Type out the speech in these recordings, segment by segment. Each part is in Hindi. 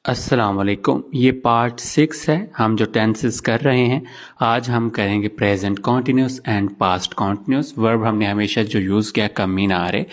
अस्सलाम वालेकुम। ये पार्ट 6 है। हम जो टेंसेस कर रहे हैं आज हम करेंगे present continuous and past continuous. Verb हमने हमेशा जो यूज़ किया कमीन आरे,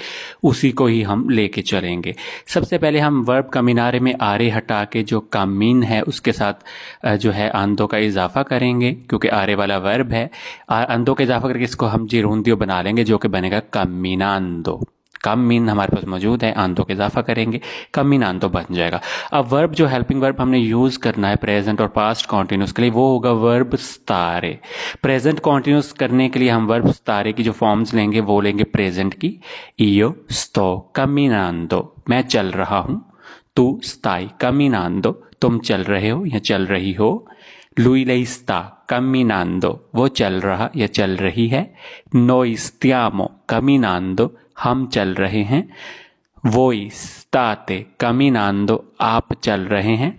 उसी को ही हम लेके चलेंगे। सबसे पहले हम वर्ब कमीन आरे में आरे हटा के जो कमीन है उसके साथ जो है आंदो का इजाफा करेंगे, क्योंकि आरे वाला वर्ब है। आंदो का इजाफा करके इसको हम जिरूंदियो बना लेंगे, जो कि बनेगा कमीनांदो। कम मीन हमारे पास मौजूद है, आंदो का इजाफा करेंगे, कम मीन आंदो बन जाएगा। अब वर्ब जो हेल्पिंग वर्ब हमने यूज़ करना है प्रेजेंट और पास्ट कॉन्टिन्यूस के लिए, वो होगा वर्ब स्तारे। प्रेजेंट कॉन्टिन्यूस करने के लिए हम वर्ब स्तारे की जो फॉर्म्स लेंगे वो लेंगे प्रेजेंट की। इयो स्तो कमीनांदो, मैं चल रहा हूँ। तू स्ताई कमीनांदो, तुम चल रहे हो या चल रही हो। lui lei sta camminando, वो चल रहा या चल रही है। noi stiamo camminando, हम चल रहे हैं। voi state camminando, आप चल रहे हैं।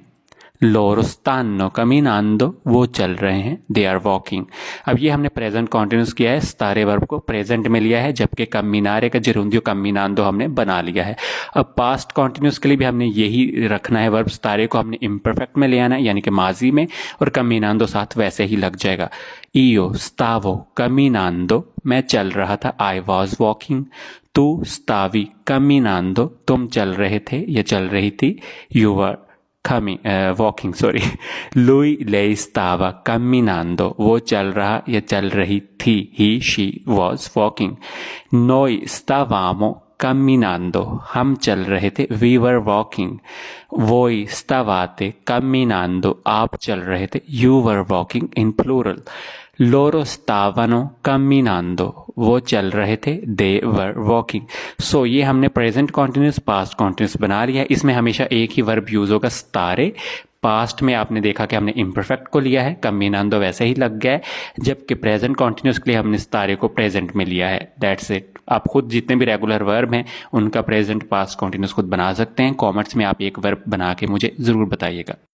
loro stanno camminando, वो चल रहे हैं, दे आर वॉकिंग। अब ये हमने प्रेजेंट कॉन्टिन्यूस किया है, स्तारे वर्ब को प्रेजेंट में लिया है, जबकि कम्मिनारे का जिरुंदियो कम्मिनांदो हमने बना लिया है। अब पास्ट कॉन्टिन्यूस के लिए भी हमने यही रखना है, वर्ब स्तारे को हमने इम्परफेक्ट में ले आना है, यानी कि माजी में, और कम्मिनांदो साथ वैसे ही लग जाएगा। io stavo camminando, मैं चल रहा था, आई वॉज वॉकिंग। तू stavi camminando, तुम चल रहे थे या चल रही थी, you were walking sorry. lui lei stava camminando, वो चल रहा या चल रही थी, he she was walking. noi stavamo camminando, हम चल रहे थे, we were walking। voi stavate camminando, आप चल रहे थे, you were walking in plural। loro stavano camminando, वो चल रहे थे, they were walking। सो ये हमने प्रेजेंट कॉन्टिन्यूस पास्ट कॉन्टिन्यूस बना लिया है। इसमें हमेशा एक ही वर्ब यूज होगा, स्तारे। पास्ट में आपने देखा कि हमने इम्परफेक्ट को लिया है, कम्मिनांदो वैसे ही लग गया है, जबकि प्रेजेंट कॉन्टिन्यूस के लिए हमने स्तारे को प्रेजेंट में लिया है। That's it. आप खुद जितने भी रेगुलर वर्ब हैं उनका प्रेजेंट पास्ट कॉन्टिन्यूस खुद बना सकते हैं। कॉमेंट्स में आप एक वर्ब बना के मुझे ज़रूर बताइएगा।